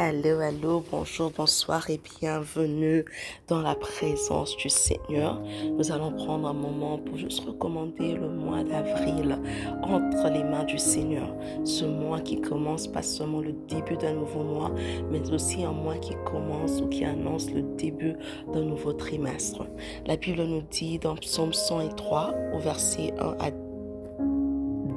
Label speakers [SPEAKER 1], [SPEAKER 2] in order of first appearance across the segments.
[SPEAKER 1] Allô, allô, bonjour, bonsoir et bienvenue dans la présence du Seigneur. Nous allons prendre un moment pour juste recommander le mois d'avril entre les mains du Seigneur. Ce mois qui commence pas seulement le début d'un nouveau mois, mais aussi un mois qui commence ou qui annonce le début d'un nouveau trimestre. La Bible nous dit dans Psaume 103 au verset 1 à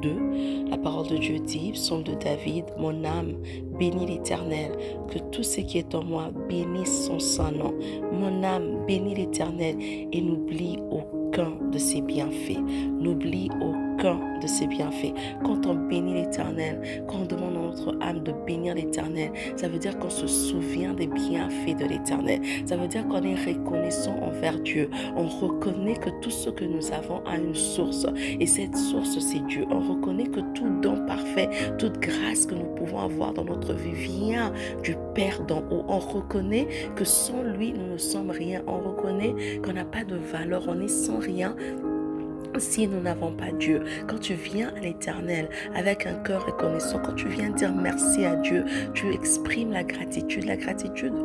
[SPEAKER 1] 2, la parole de Dieu dit, psaume de David, mon âme bénit l'Éternel, que tout ce qui est en moi bénisse son saint nom. Mon âme bénit l'Éternel et n'oublie aucun de ses bienfaits. N'oublie aucun de ses bienfaits. Quand on bénit l'Éternel, quand on demande à notre âme de bénir l'Éternel, ça veut dire qu'on se souvient des bienfaits de l'Éternel. Ça veut dire qu'on est reconnaissant envers Dieu. On reconnaît que tout ce que nous avons a une source. Et cette source, c'est Dieu. On reconnaît que tout don parfait, toute grâce que nous pouvons avoir dans notre vie vient du Père d'en haut. On reconnaît que sans lui, nous ne sommes rien. On reconnaît qu'on n'a pas de valeur. On est sans rien si nous n'avons pas Dieu. Quand tu viens à l'Éternel avec un cœur reconnaissant, quand tu viens dire merci à Dieu, tu exprimes la gratitude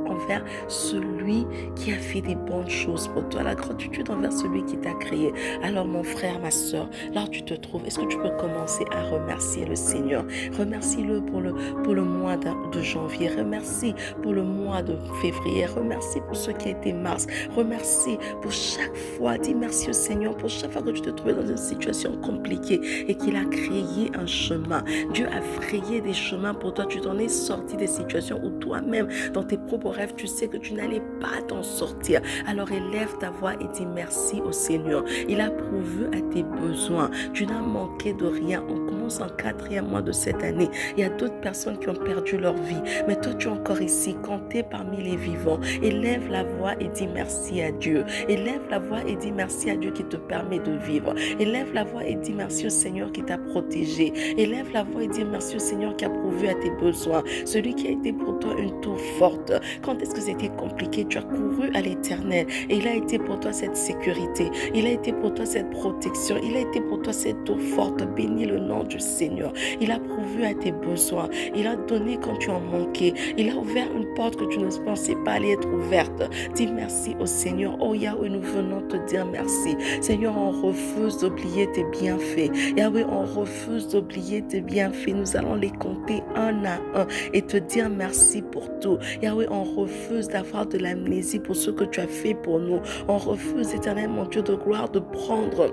[SPEAKER 1] envers celui qui a fait des bonnes choses pour toi, la gratitude envers celui qui t'a créé. Alors mon frère, ma soeur, là où tu te trouves, est-ce que tu peux commencer à remercier le Seigneur? Remercie-le pour le mois de janvier, remercie pour le mois de février, remercie pour ce qui a été mars, remercie pour chaque fois, dis merci au Seigneur pour chaque fois que tu te trouves dans une situation compliquée et qu'il a créé un chemin. Dieu a frayé des chemins pour toi. Tu t'en es sorti des situations où toi-même, dans tes propres rêves, tu sais que tu n'allais pas t'en sortir. Alors élève ta voix et dis merci au Seigneur. Il a pourvu à tes besoins. Tu n'as manqué de rien. On commence en 4e mois de cette année. Il y a d'autres personnes qui ont perdu leur vie. Mais toi, tu es encore ici, compté parmi les vivants. Élève la voix et dis merci à Dieu. Élève la voix et dis merci à Dieu qui te permet de vivre. Élève la voix et dis merci au Seigneur qui t'a protégé. Élève la voix et dis merci au Seigneur qui a pourvu à tes besoins. Celui qui a été pour toi une tour forte. Quand est-ce que c'était compliqué, tu as couru à l'Éternel et il a été pour toi cette sécurité. Il a été pour toi cette protection. Il a été pour toi cette tour forte. Bénis le nom du Seigneur. Il a pourvu à tes besoins. Il a donné quand tu en manquais. Il a ouvert une porte que tu ne pensais pas aller être ouverte. Dis merci au Seigneur. Oh Yahweh, nous venons te dire merci. Seigneur, on refuse d'oublier tes bienfaits. Yahweh, on refuse d'oublier tes bienfaits. Nous allons les compter un à un et te dire merci pour tout. Yahweh, on refuse d'avoir de l'amnésie pour ce que tu as fait pour nous. On refuse, éternel mon Dieu de gloire, de prendre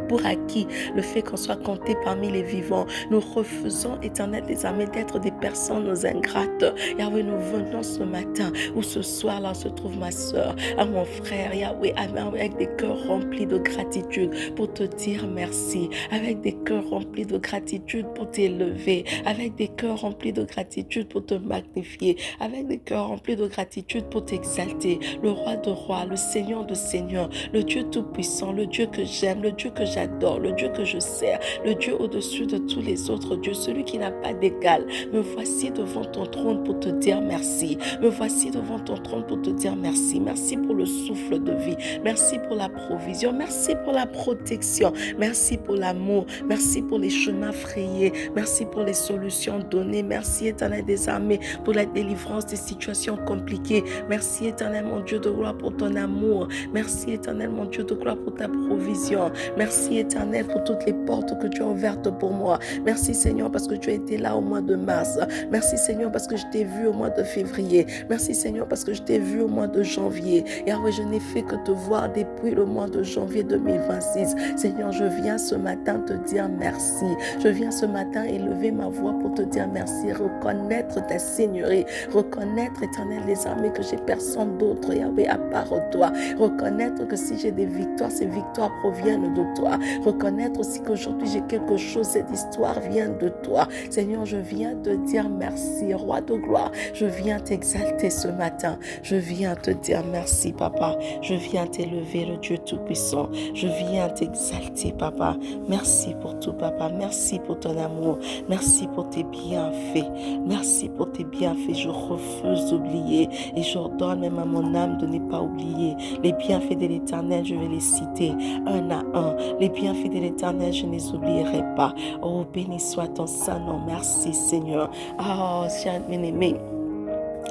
[SPEAKER 1] pour acquis le fait qu'on soit compté parmi les vivants. Nous refusons, éternel des armées, d'être des personnes ingrates. Yahweh, nous venons ce matin ou ce soir, là se trouve ma soeur, à mon frère, Yahweh, avec des cœurs remplis de gratitude pour te dire merci, avec des cœurs remplis de gratitude pour t'élever, avec des cœurs remplis de gratitude pour te magnifier, avec des cœurs remplis de gratitude pour t'exalter, le roi de rois, le Seigneur de seigneurs, le Dieu tout-puissant, le Dieu que j'aime, le Dieu que j'adore, le Dieu que je sers, le Dieu au-dessus de tous les autres dieux, celui qui n'a pas d'égal. Me voici devant ton trône pour te dire merci. Me voici devant ton trône pour te dire merci. Merci pour le souffle de vie. Merci pour la provision. Merci pour la protection. Merci pour l'amour. Merci pour les chemins frayés. Merci pour les solutions données. Merci, éternel des armées, pour la délivrance des situations compliquées. Merci, éternel mon Dieu de gloire, pour ton amour. Merci, éternel mon Dieu de gloire, pour ta provision. Merci éternel pour toutes les portes que tu as ouvertes pour moi. Merci Seigneur parce que tu as été là au mois de mars. Merci Seigneur parce que je t'ai vu au mois de février. Merci Seigneur parce que je t'ai vu au mois de janvier. Et oui, je n'ai fait que te voir depuis le mois de janvier 2026. Seigneur, je viens ce matin te dire merci. Je viens ce matin élever ma voix pour te dire merci. Reconnaître ta seigneurie. Reconnaître, éternel des armées, que j'ai personne d'autre, Yahweh, à part toi. Reconnaître que si j'ai des victoires, ces victoires proviennent de toi. Reconnaître aussi qu'aujourd'hui j'ai quelque chose, cette histoire vient de toi. Seigneur, je viens te dire merci, roi de gloire. Je viens t'exalter ce matin. Je viens te dire merci, papa. Je viens t'élever, le Dieu tout-puissant. Je viens t'exalter, papa. Merci pour tout, papa. Merci pour ton amour. Merci pour tes bienfaits. Merci pour tes bienfaits. Je refuse d'oublier et j'ordonne même à mon âme de ne pas oublier. Les bienfaits de l'Éternel, je vais les citer un à un. Les bienfaits de l'Éternel, je ne les oublierai pas. Oh, béni soit ton saint nom. Merci, Seigneur. Oh, cher bien-aimé.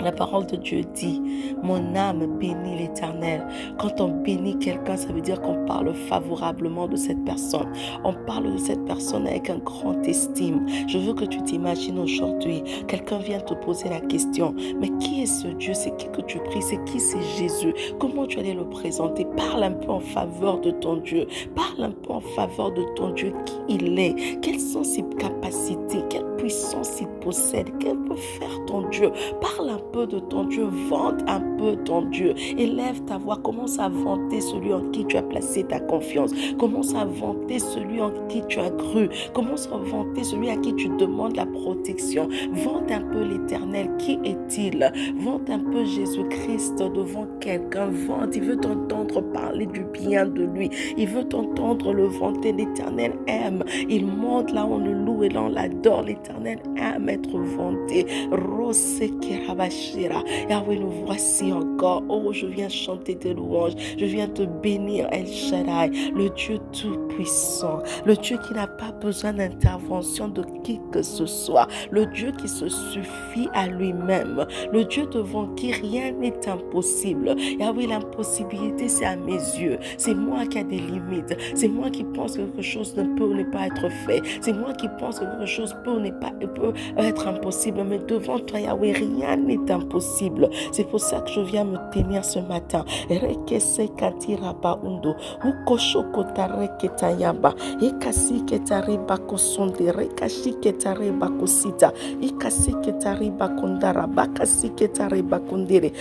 [SPEAKER 1] La parole de Dieu dit, mon âme bénit l'Éternel. Quand on bénit quelqu'un, ça veut dire qu'on parle favorablement de cette personne. On parle de cette personne avec un grand estime. Je veux que tu t'imagines aujourd'hui, quelqu'un vient te poser la question, mais qui est ce Dieu? C'est qui que tu pries? C'est qui? C'est Jésus. Comment tu allais le présenter? Parle un peu en faveur de ton Dieu. Parle un peu en faveur de ton Dieu, qui il est, quelles sont ses capacités, quelle puissance il possède, qu'elle peut faire ton Dieu. Parle un peu de ton Dieu, vante un peu ton Dieu, élève ta voix, commence à vanter celui en qui tu as placé ta confiance, commence à vanter celui en qui tu as cru, commence à vanter celui à qui tu demandes la protection, vante un peu l'Éternel, qui est-il? Vante un peu Jésus-Christ devant quelqu'un, vante, il veut t'entendre parler du bien de lui, il veut t'entendre le vanter. L'Éternel aime, il monte là, on le loue et là on l'adore. L'Éternel aime être vanté. Yahweh, nous voici encore. Oh, je viens chanter tes louanges, je viens te bénir, El Shaddai, le Dieu tout-puissant, le Dieu qui n'a pas besoin d'intervention de qui que ce soit, le Dieu qui se suffit à lui-même, le Dieu devant qui rien n'est impossible. Yahweh, l'impossibilité, c'est à mes yeux, c'est moi qui ai des limites, c'est moi qui pense que quelque chose ne peut ou ne pas être fait, c'est moi qui pense que quelque chose peut ou ne pas peut être impossible, mais devant toi, Yahweh, rien n'est impossible. C'est pour ça que je viens me tenir ce matin. Rekese katiraba undo, ukoshoko tareketayaba, ekasi ketariba kosonde, rekashi ketariba kosita, ikasi ketariba kondara, bakasi ketariba kondere.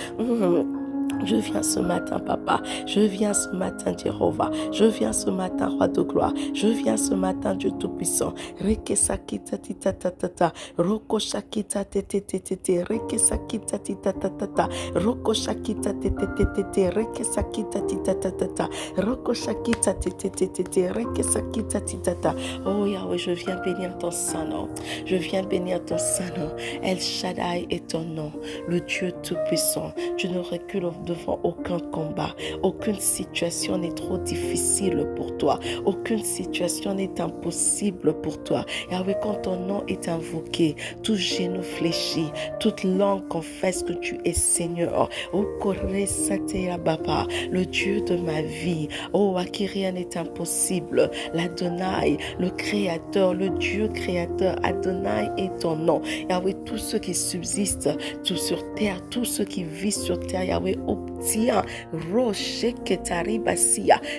[SPEAKER 1] Je viens ce matin, Papa. Je viens ce matin, Jéhovah. Je viens ce matin, Roi de gloire. Je viens ce matin, Dieu Tout-Puissant. Rekesakita titatata. Rokoshakita tetetetete. Rekesakita titatata. Rokoshakita tetetetete. Rekesakita titatata. Rokoshakita tetetetete. Rekesakita titata. Oh Yahweh, je viens bénir ton Saint-Nom. Je viens bénir ton Saint-Nom. El Shaddai est ton nom. Le Dieu Tout-Puissant. Tu ne recules devant aucun combat. Aucune situation n'est trop difficile pour toi. Aucune situation n'est impossible pour toi. Yahweh, quand ton nom est invoqué, tout genou fléchit, toute langue confesse que tu es Seigneur. Oh, Baba, le Dieu de ma vie. Oh, à qui rien n'est impossible. L'Adonai, le Créateur, le Dieu créateur. Adonai est ton nom. Yahweh, tous ceux qui subsistent tout sur terre, tous ceux qui vivent sur terre, Yahweh, obtient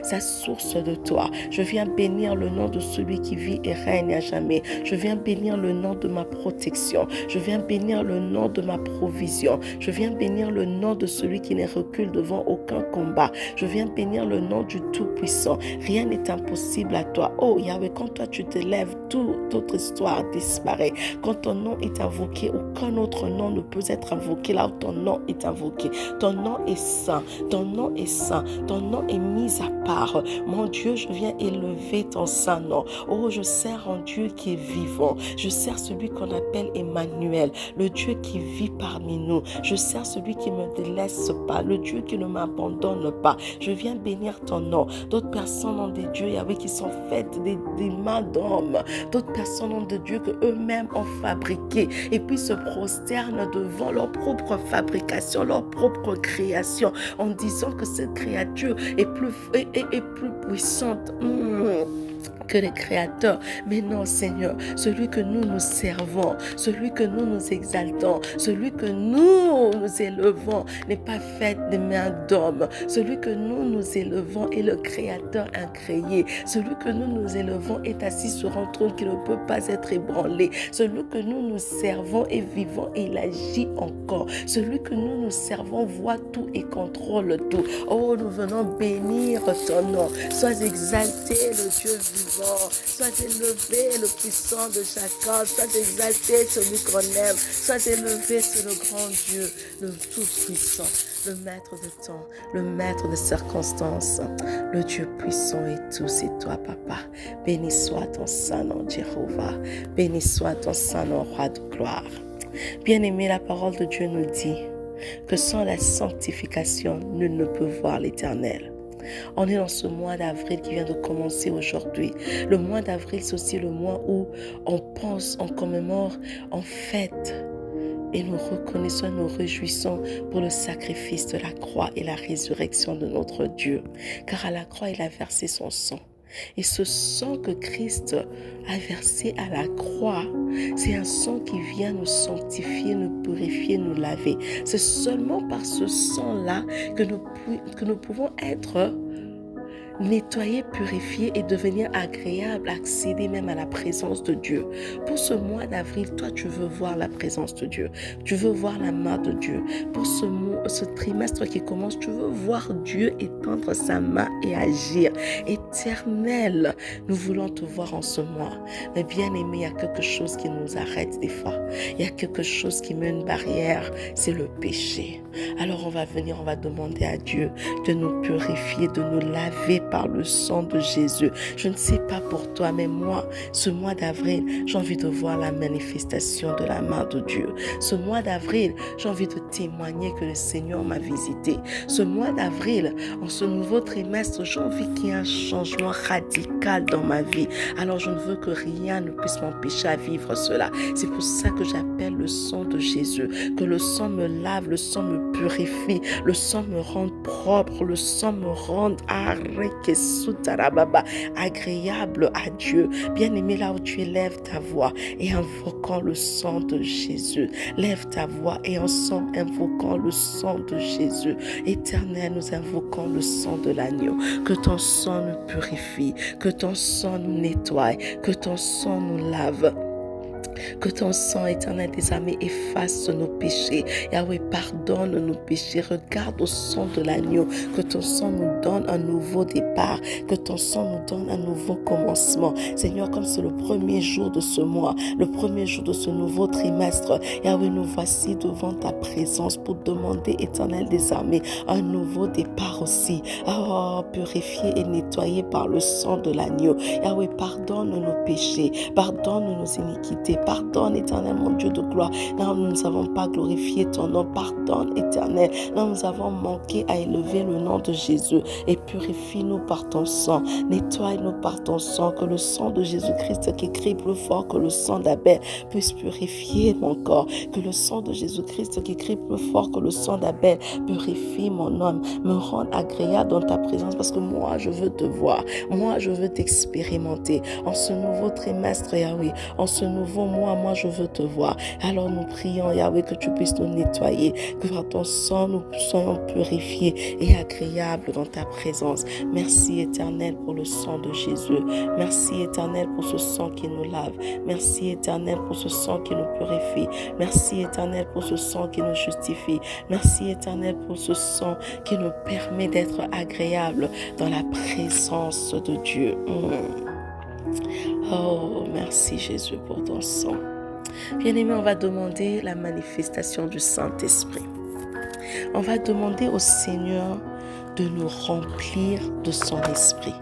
[SPEAKER 1] sa source de toi. Je viens bénir le nom de celui qui vit et règne à jamais. Je viens bénir le nom de ma protection. Je viens bénir le nom de ma provision. Je viens bénir le nom de celui qui ne recule devant aucun combat. Je viens bénir le nom du Tout-Puissant. Rien n'est impossible à toi. Oh Yahweh, quand toi tu te lèves, toute autre histoire disparaît. Quand ton nom est invoqué, aucun autre nom ne peut être invoqué là où ton nom est invoqué. Ton nom est saint, ton nom est saint, ton nom est mis à part. Mon Dieu, je viens élever ton saint nom. Oh, je sers un Dieu qui est vivant. Je sers celui qu'on appelle Emmanuel, le Dieu qui vit parmi nous. Je sers celui qui ne me délaisse pas, le Dieu qui ne m'abandonne pas. Je viens bénir ton nom. D'autres personnes ont des dieux, Yahweh, qui sont faites des mains d'hommes. D'autres personnes ont des dieux qu'eux-mêmes ont fabriqués et puis se prosternent devant leur propre fabrication, leur propre création, en disant que cette créature est plus puissante que les créateurs. Mais non, Seigneur, celui que nous nous servons, celui que nous nous exaltons, celui que nous nous élevons n'est pas fait de mains d'hommes. Celui que nous nous élevons est le Créateur incréé. Celui que nous nous élevons est assis sur un trône qui ne peut pas être ébranlé. Celui que nous nous servons est vivant et il agit encore. Celui que nous nous servons voit tout et contrôle tout. Oh, nous venons bénir ton nom. Sois exalté, le Dieu vivant. Sois élevé, le puissant de Jacob. Sois exalté, celui qu'on aime. Sois élevé, c'est le grand Dieu, le tout-puissant, le maître de temps, le maître des circonstances, le Dieu puissant et tout, c'est toi, Papa. Béni soit ton Saint-Nom, Jéhovah. Béni soit ton Saint-Nom, Roi de gloire. Bien-aimé, la parole de Dieu nous dit que sans la sanctification, nul ne peut voir l'Éternel. On est dans ce mois d'avril qui vient de commencer aujourd'hui. Le mois d'avril, c'est aussi le mois où on pense, on commémore, on fête Et nous reconnaissons et nous réjouissons pour le sacrifice de la croix et la résurrection de notre Dieu. Car à la croix, il a versé son sang. Et ce sang que Christ a versé à la croix, c'est un sang qui vient nous sanctifier, nous purifier, nous laver. C'est seulement par ce sang-là que nous pouvons être nettoyer, purifier et devenir agréable, accéder même à la présence de Dieu. Pour ce mois d'avril, toi, tu veux voir la présence de Dieu. Tu veux voir la main de Dieu. Pour ce trimestre qui commence, tu veux voir Dieu étendre sa main et agir. Éternel, nous voulons te voir en ce mois. Mais bien aimé, il y a quelque chose qui nous arrête des fois. Il y a quelque chose qui met une barrière, c'est le péché. Alors on va venir, on va demander à Dieu de nous purifier, de nous laver par le sang de Jésus. Je ne sais pas pour toi, mais moi, ce mois d'avril, j'ai envie de voir la manifestation de la main de Dieu. Ce mois d'avril, j'ai envie de témoigner que le Seigneur m'a visité. Ce mois d'avril, en ce nouveau trimestre, j'ai envie qu'il y ait un changement radical dans ma vie. Alors je ne veux que rien ne puisse m'empêcher à vivre cela. C'est pour ça que j'appelle le sang de Jésus. Que le sang me lave, le sang me purifie, le sang me rende propre, le sang me rende agréable à Dieu. Bien-aimé, là où tu es, lève ta voix et invoquant le sang de Jésus. Lève ta voix et invoquant le sang de Jésus. Éternel, nous invoquons le sang de l'agneau. Que ton sang nous purifie, que ton sang nous nettoie, que ton sang nous lave. Que ton sang, éternel des armées, efface nos péchés. Yahweh, pardonne nos péchés. Regarde au sang de l'agneau. Que ton sang nous donne un nouveau départ. Que ton sang nous donne un nouveau commencement. Seigneur, comme c'est le premier jour de ce mois, le premier jour de ce nouveau trimestre, Yahweh, nous voici devant ta présence pour demander, éternel des armées, un nouveau départ aussi. Oh, purifié et nettoyé par le sang de l'agneau. Yahweh, pardonne nos péchés. Pardonne nos iniquités. Pardonne, éternel, mon Dieu de gloire. Là où nous n'avons pas glorifié ton nom. Pardonne, éternel. Là où nous avons manqué à élever le nom de Jésus. Et purifie-nous par ton sang. Nettoie-nous par ton sang. Que le sang de Jésus-Christ qui crie plus fort que le sang d'Abel puisse purifier mon corps. Que le sang de Jésus-Christ qui crie plus fort que le sang d'Abel purifie mon âme. Me rende agréable dans ta présence parce que moi, je veux te voir. Moi, je veux t'expérimenter. En ce nouveau trimestre, Yahweh, en ce nouveau mois, moi, je veux te voir. Alors, nous prions, Yahweh, que tu puisses nous nettoyer, que par ton sang, nous soyons purifiés et agréables dans ta présence. Merci, éternel, pour le sang de Jésus. Merci, éternel, pour ce sang qui nous lave. Merci, éternel, pour ce sang qui nous purifie. Merci, éternel, pour ce sang qui nous justifie. Merci, éternel, pour ce sang qui nous permet d'être agréables dans la présence de Dieu. Oh, merci Jésus pour ton sang. Bien-aimé, on va demander la manifestation du Saint-Esprit. On va demander au Seigneur de nous remplir de son esprit.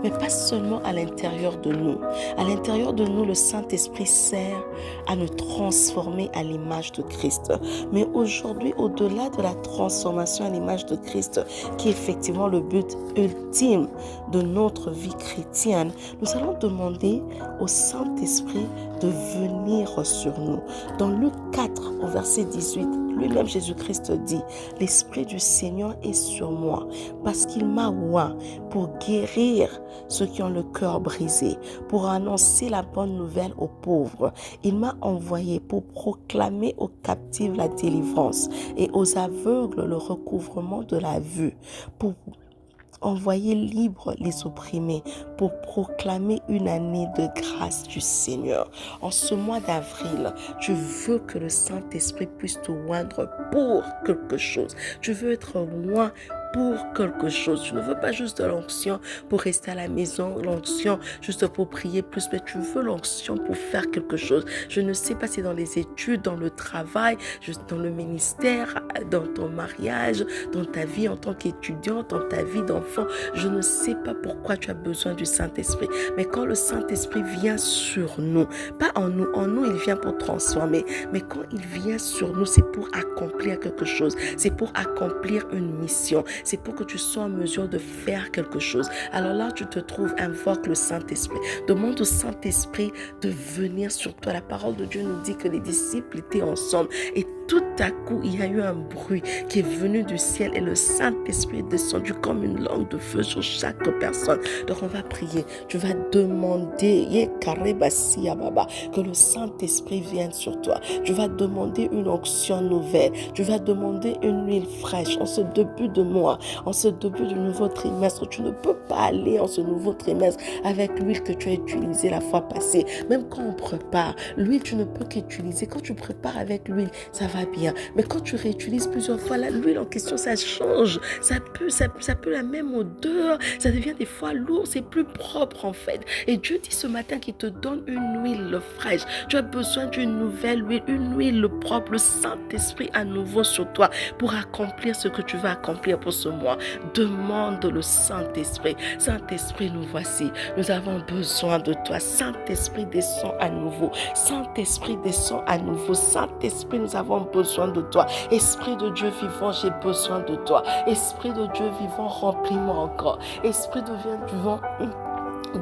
[SPEAKER 1] Mais pas seulement à l'intérieur de nous. À l'intérieur de nous, le Saint-Esprit sert à nous transformer à l'image de Christ. Mais aujourd'hui, au-delà de la transformation à l'image de Christ, qui est effectivement le but ultime de notre vie chrétienne, nous allons demander au Saint-Esprit de venir sur nous. Dans Luc 4, au verset 18, lui-même Jésus-Christ dit, « L'Esprit du Seigneur est sur moi, parce qu'il m'a oint pour guérir ceux qui ont le cœur brisé, pour annoncer la bonne nouvelle aux pauvres. Il m'a envoyé pour proclamer aux captifs la délivrance et aux aveugles le recouvrement de la vue, pour envoyer libres les opprimés, pour proclamer une année de grâce du Seigneur. » En ce mois d'avril, tu veux que le Saint-Esprit puisse te oindre pour quelque chose. Tu veux être oint pour quelque chose. Tu ne veux pas juste de l'onction pour rester à la maison, l'onction juste pour prier plus, mais tu veux l'onction pour faire quelque chose. Je ne sais pas si dans les études, dans le travail, juste dans le ministère, dans ton mariage, dans ta vie en tant qu'étudiant, dans ta vie d'enfant. Je ne sais pas pourquoi tu as besoin du Saint-Esprit. Mais quand le Saint-Esprit vient sur nous, pas en nous il vient pour transformer, mais quand il vient sur nous, c'est pour accomplir quelque chose. C'est pour accomplir une mission. C'est pour que tu sois en mesure de faire quelque chose. Alors là, tu te trouves, invoque le Saint-Esprit. Demande au Saint-Esprit de venir sur toi. La parole de Dieu nous dit que les disciples étaient ensemble et tout à coup, il y a eu un bruit qui est venu du ciel et le Saint-Esprit est descendu comme une langue de feu sur chaque personne. Donc on va prier. Tu vas demander que le Saint-Esprit vienne sur toi. Tu vas demander une onction nouvelle. Tu vas demander une huile fraîche en ce début de mois, en ce début du nouveau trimestre. Tu ne peux pas aller en ce nouveau trimestre avec l'huile que tu as utilisée la fois passée. Même quand on prépare, l'huile, tu ne peux qu'utiliser. Quand tu prépares avec l'huile, ça va bien. Mais quand tu réutilises plusieurs fois, l'huile en question, ça change. Ça peut la même odeur. Ça devient des fois lourd. C'est plus propre en fait. Et Dieu dit ce matin qu'il te donne une huile fraîche. Tu as besoin d'une nouvelle huile, une huile propre, le Saint-Esprit à nouveau sur toi pour accomplir ce que tu vas accomplir pour ce mois. Demande le Saint-Esprit. Saint-Esprit, nous voici. Nous avons besoin de toi. Saint-Esprit, descend à nouveau. Saint-Esprit, descend à nouveau. Saint-Esprit, nous avons besoin de toi. Esprit de Dieu vivant, j'ai besoin de toi. Esprit de Dieu vivant, remplis-moi encore. Esprit de Dieu vivant,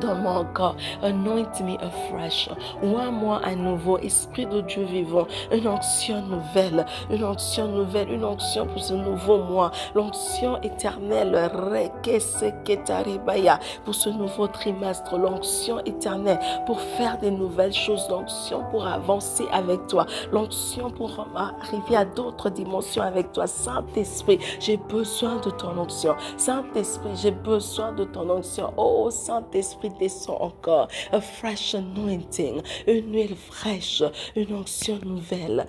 [SPEAKER 1] donne-moi encore, anoint me afresh. Oins-moi à nouveau, Esprit de Dieu vivant, une onction nouvelle, une onction nouvelle, une onction pour ce nouveau mois, l'onction éternelle, pour ce nouveau trimestre, l'onction éternelle pour faire des nouvelles choses, l'onction pour avancer avec toi, l'onction pour arriver à d'autres dimensions avec toi. Saint-Esprit, j'ai besoin de ton onction. Saint-Esprit, j'ai besoin de ton onction. Oh, Saint-Esprit, descend encore, a fresh anointing, une huile fraîche, une onction nouvelle.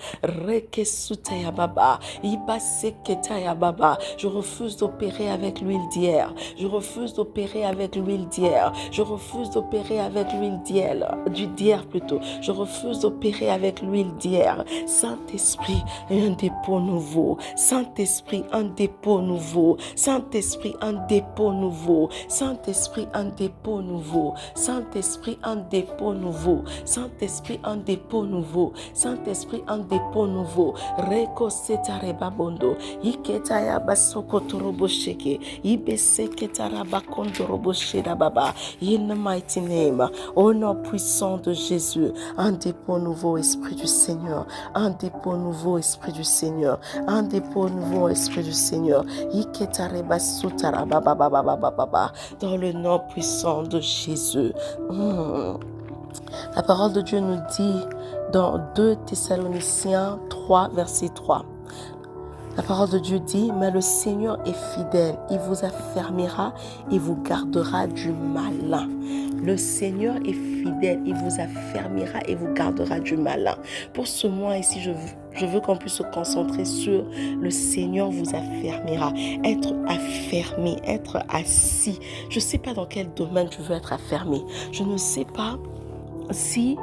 [SPEAKER 1] Je refuse d'opérer avec l'huile d'hier. Je refuse d'opérer avec l'huile d'hier. Je refuse d'opérer avec l'huile d'hier plutôt. Je refuse d'opérer avec l'huile d'hier. Saint-Esprit, un dépôt nouveau. Saint-Esprit, un dépôt nouveau. Saint-Esprit, un dépôt nouveau. Saint-Esprit, un dépôt nouveau. Saint-Esprit, un dépôt nouveau. Saint-Esprit, un dépôt nouveau. Saint-Esprit, un dépôt nouveau. Reko setareba bondo. Iketaya basoko torobo sheke. Ibese ketaraba kondorobo sheda baba. In the mighty name, au nom puissant de Jésus, un dépôt nouveau, Esprit du Seigneur. Un dépôt nouveau, Esprit du Seigneur. Un dépôt nouveau, Esprit du Seigneur. Iketareba sutaraba baba baba baba. Dans le nom puissant de Jésus. La parole de Dieu nous dit dans 2 Thessaloniciens 3, verset 3. La parole de Dieu dit, mais le Seigneur est fidèle, il vous affermira et vous gardera du malin. Le Seigneur est fidèle, il vous affermira et vous gardera du malin. Pour ce mois ici, je veux qu'on puisse se concentrer sur le Seigneur vous affermira. Être affermi, être assis. Je ne sais pas dans quel domaine tu veux être affermi. Je ne sais pas si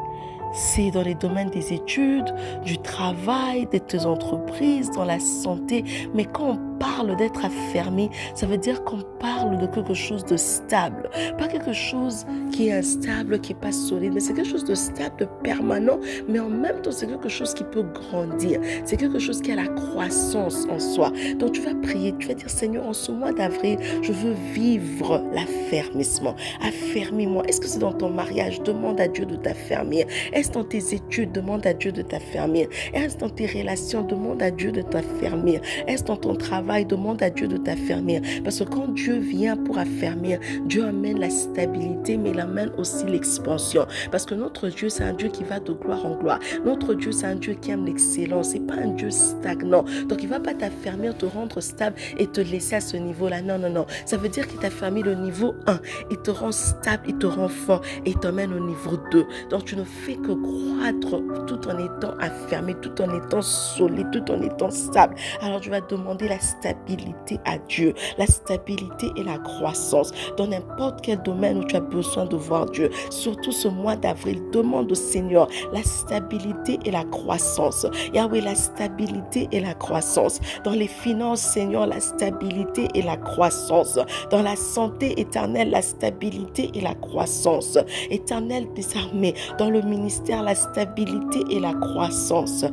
[SPEAKER 1] c'est dans les domaines des études, du travail, de tes entreprises, dans la santé. Mais quand on parle d'être affermi, ça veut dire qu'on parle de quelque chose de stable. Pas quelque chose qui est instable, qui n'est pas solide, mais c'est quelque chose de stable, de permanent, mais en même temps, c'est quelque chose qui peut grandir. C'est quelque chose qui a la croissance en soi. Donc, tu vas prier, tu vas dire, Seigneur, en ce mois d'avril, je veux vivre l'affermissement. Affermis-moi. Est-ce que c'est dans ton mariage? Demande à Dieu de t'affermir. Est-ce dans tes études? Demande à Dieu de t'affermir. Est-ce dans tes relations? Demande à Dieu de t'affermir. Est-ce dans ton travail? Demande à Dieu de t'affermir. Parce que quand Dieu vient pour affermir, Dieu amène la stabilité, mais il amène aussi l'expansion. Parce que notre Dieu, c'est un Dieu qui va de gloire en gloire. Notre Dieu, c'est un Dieu qui aime l'excellence. C'est pas un Dieu stagnant. Donc, il va pas t'affermir, te rendre stable et te laisser à ce niveau-là. Non, non, non. Ça veut dire qu'il t'affermit le niveau 1. Il te rend stable, il te rend fort et il t'emmène au niveau 2. Donc, tu ne fais que croître tout en étant affermé, tout en étant solide, tout en étant stable. Alors, tu vas demander la stabilité à Dieu, la stabilité et la croissance dans n'importe quel domaine où tu as besoin de voir Dieu. Surtout ce mois d'avril, demande au Seigneur la stabilité et la croissance. Yahweh, la stabilité et la croissance. Dans les finances, Seigneur, la stabilité et la croissance. Dans la santé éternelle, la stabilité et la croissance. Éternel des armées, dans le ministère ministère la stabilité et la croissance.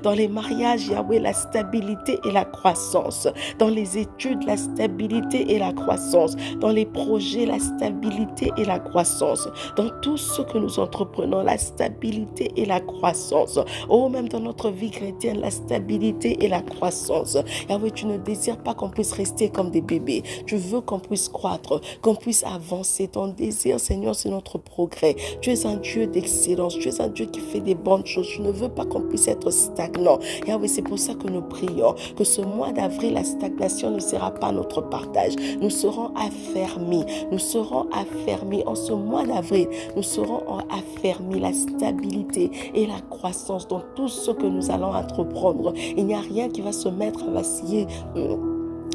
[SPEAKER 1] Dans les mariages, Yahweh, la stabilité et la croissance. Dans les études, la stabilité et la croissance. Dans les projets, la stabilité et la croissance. Dans tout ce que nous entreprenons, la stabilité et la croissance. Oh, même dans notre vie chrétienne, la stabilité et la croissance. Yahweh, tu ne désires pas qu'on puisse rester comme des bébés. Tu veux qu'on puisse croître, qu'on puisse avancer. Ton désir, Seigneur, c'est notre progrès. Tu es un Dieu d'excellence. Tu es un Dieu qui fait des bonnes choses. Tu ne veux pas qu'on puisse être stagnant. Yahweh, c'est pour ça que nous prions que ce mois d'avril, la stagnation ne sera pas notre partage. Nous serons affermis. Nous serons affermis. En ce mois d'avril, nous serons affermis. La stabilité et la croissance dans tout ce que nous allons entreprendre. Il n'y a rien qui va se mettre à vaciller.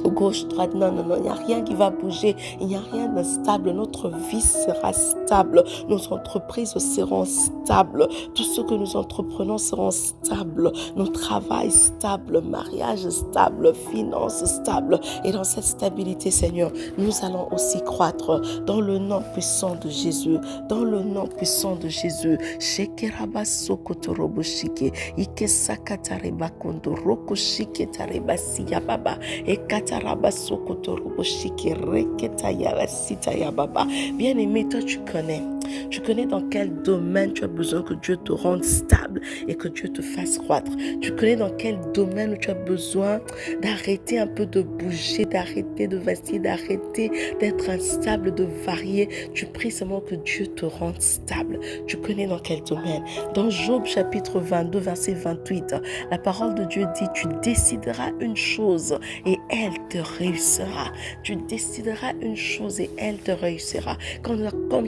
[SPEAKER 1] Gauche, droite, non, il n'y a rien qui va bouger, il n'y a rien de stable, notre vie sera stable, nos entreprises seront stables, tout ce que nous entreprenons seront stables, nos travail stable, mariage stable, finances stables, et dans cette stabilité, Seigneur, nous allons aussi croître dans le nom puissant de Jésus, dans le nom puissant de Jésus. Shekeraba sokotorobo shike, ikesakatareba kondoroko shike tareba siyababa, bien-aimé, toi tu connais. Tu connais dans quel domaine tu as besoin que Dieu te rende stable et que Dieu te fasse croître. Tu connais dans quel domaine où tu as besoin d'arrêter un peu de bouger, d'arrêter de vaciller, d'arrêter d'être instable, de varier. Tu pries seulement que Dieu te rende stable. Tu connais dans quel domaine. Dans Job chapitre 22, verset 28, la parole de Dieu dit, tu décideras une chose et elle te réussira. Tu décideras une chose et elle te réussira. Quand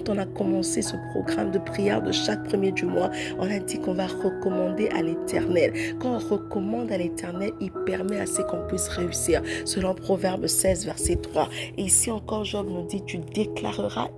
[SPEAKER 1] on a commencé ce programme de prière de chaque premier du mois, on a dit qu'on va recommander à l'Éternel. Quand on recommande à l'Éternel, il permet à ce qu'on puisse réussir. Selon Proverbe 16, verset 3. Et ici encore, Job nous dit, tu décideras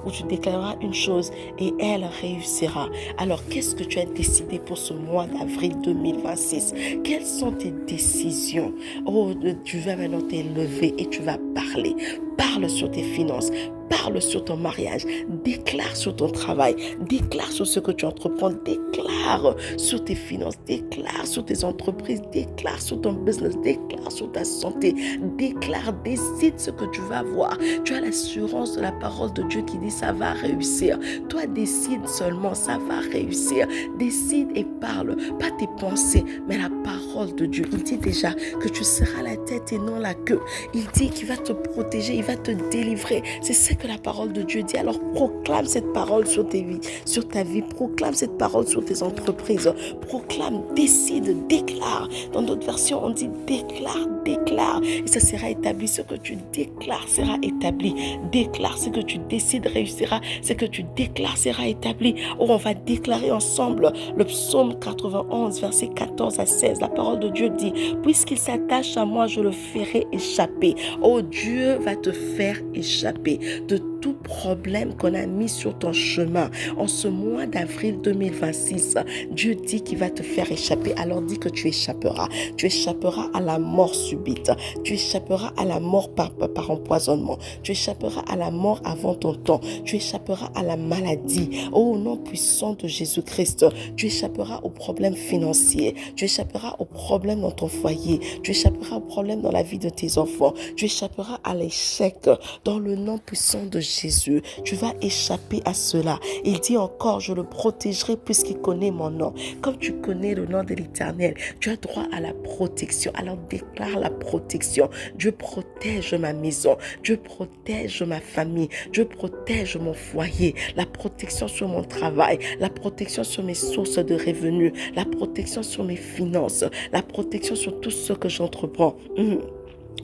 [SPEAKER 1] ou tu déclareras une chose et elle réussira. Alors, qu'est-ce que tu as décidé pour ce mois d'avril 2026? Quelles sont tes décisions? Oh, tu vas maintenant t'élever et tu vas parler. Parle sur tes finances. Parle sur ton mariage, déclare sur ton travail, déclare sur ce que tu entreprends, déclare sur tes finances, déclare sur tes entreprises, déclare sur ton business, déclare sur ta santé, déclare, décide ce que tu vas avoir. Tu as l'assurance de la parole de Dieu qui dit ça va réussir. Toi, décide seulement, ça va réussir. Décide et parle, pas tes pensées, mais la parole de Dieu. Il dit déjà que tu seras la tête et non la queue. Il dit qu'il va te protéger, il va te délivrer. C'est ce que la parole de Dieu dit. Alors proclame cette parole sur tes vies, sur ta vie. Proclame cette parole sur tes entreprises. Proclame, décide, déclare. Dans d'autres versions, on dit déclare. Et ça sera établi. Ce que tu déclares sera établi. Déclare ce que tu décides réussira. Ce que tu déclares sera établi. Oh, on va déclarer ensemble le psaume 91, verset 14 à 16. La parole de Dieu dit, puisqu'il s'attache à moi, je le ferai échapper. Oh, Dieu va te faire échapper de tout problème qu'on a mis sur ton chemin. En ce mois d'avril 2026, Dieu dit qu'il va te faire échapper. Alors dis que tu échapperas. Tu échapperas à la mort subite. Tu échapperas à la mort par empoisonnement. Tu échapperas à la mort avant ton temps. Tu échapperas à la maladie. Oh, au nom puissant de Jésus-Christ, tu échapperas aux problèmes financiers. Tu échapperas aux problèmes dans ton foyer. Tu échapperas aux problèmes dans la vie de tes enfants. Tu échapperas à l'échec dans le nom puissant de Jésus. Tu vas échapper à cela. Il dit encore, je le protégerai puisqu'il connaît mon nom. Comme tu connais le nom de l'Éternel, tu as droit à la protection. Alors déclare la protection. Dieu protège ma maison. Dieu protège ma famille. Dieu protège mon foyer. La protection sur mon travail. La protection sur mes sources de revenus. La protection sur mes finances. La protection sur tout ce que j'entreprends.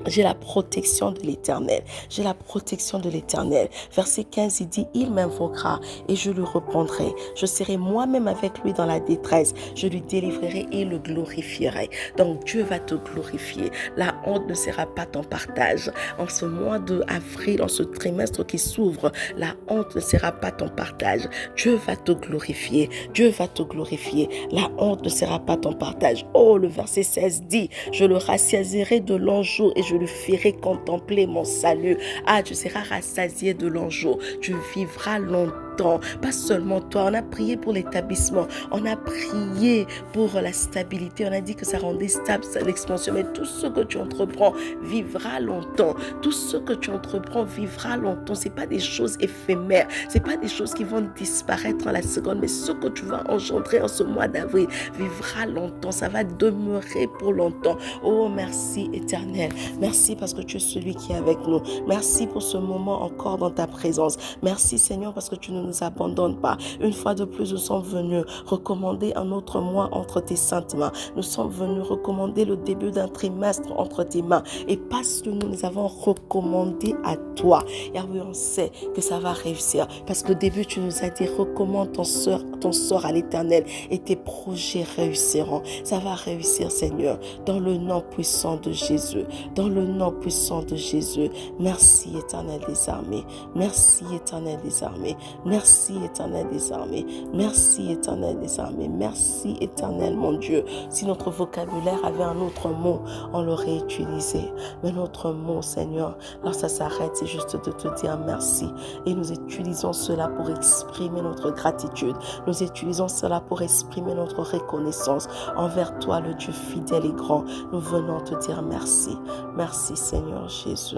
[SPEAKER 1] J'ai la protection de l'Éternel. J'ai la protection de l'Éternel. Verset 15, il dit, il m'invoquera et je le répondrai. Je serai moi-même avec lui dans la détresse. Je lui délivrerai et le glorifierai. Donc Dieu va te glorifier. La honte ne sera pas ton partage. En ce mois d'avril, en ce trimestre qui s'ouvre, la honte ne sera pas ton partage. Dieu va te glorifier. Dieu va te glorifier. La honte ne sera pas ton partage. Oh, le verset 16 dit, je le rassasierai de longs jours et je lui ferai contempler mon salut. Ah, tu seras rassasié de l'enjeu. Tu vivras longtemps. Pas seulement toi, on a prié pour l'établissement, on a prié pour la stabilité, on a dit que ça rendait stable, ça l'expansion, mais tout ce que tu entreprends vivra longtemps. Tout ce que tu entreprends vivra longtemps. C'est pas des choses éphémères, c'est pas des choses qui vont disparaître en la seconde, mais ce que tu vas engendrer en ce mois d'avril vivra longtemps, ça va demeurer pour longtemps. Oh, merci éternel, merci parce que tu es celui qui est avec nous. Merci pour ce moment encore dans ta présence. Merci Seigneur parce que tu ne nous abandonnes pas. Une fois de plus, nous sommes venus recommander un autre mois entre tes saintes mains. Nous sommes venus recommander le début d'un trimestre entre tes mains. Et parce que nous avons recommandé à toi, Yahweh, on sait que ça va réussir. Parce qu'au début, tu nous as dit, recommande ton sort à l'Éternel et tes projets réussiront. Ça va réussir, Seigneur, dans le nom puissant de Jésus. Dans le nom puissant de Jésus. Merci, Éternel des armées. Merci, Éternel des armées. Merci, Éternel des armées. Merci, Éternel des armées. Merci, Éternel, mon Dieu. Si notre vocabulaire avait un autre mot, on l'aurait utilisé. Mais notre mot, Seigneur, alors ça s'arrête, c'est juste de te dire merci. Et nous utilisons cela pour exprimer notre gratitude. Nous utilisons cela pour exprimer notre reconnaissance envers toi, le Dieu fidèle et grand. Nous venons te dire merci. Merci, Seigneur Jésus.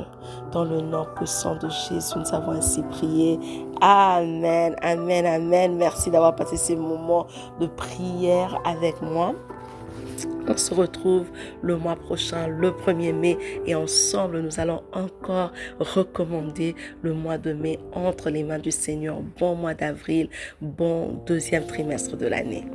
[SPEAKER 1] Dans le nom puissant de Jésus, nous avons ainsi prié. Amen, amen, amen. Merci d'avoir passé ces moments de prière avec moi. On se retrouve le mois prochain, le 1er mai, et ensemble, nous allons encore recommander le mois de mai entre les mains du Seigneur. Bon mois d'avril, bon deuxième trimestre de l'année.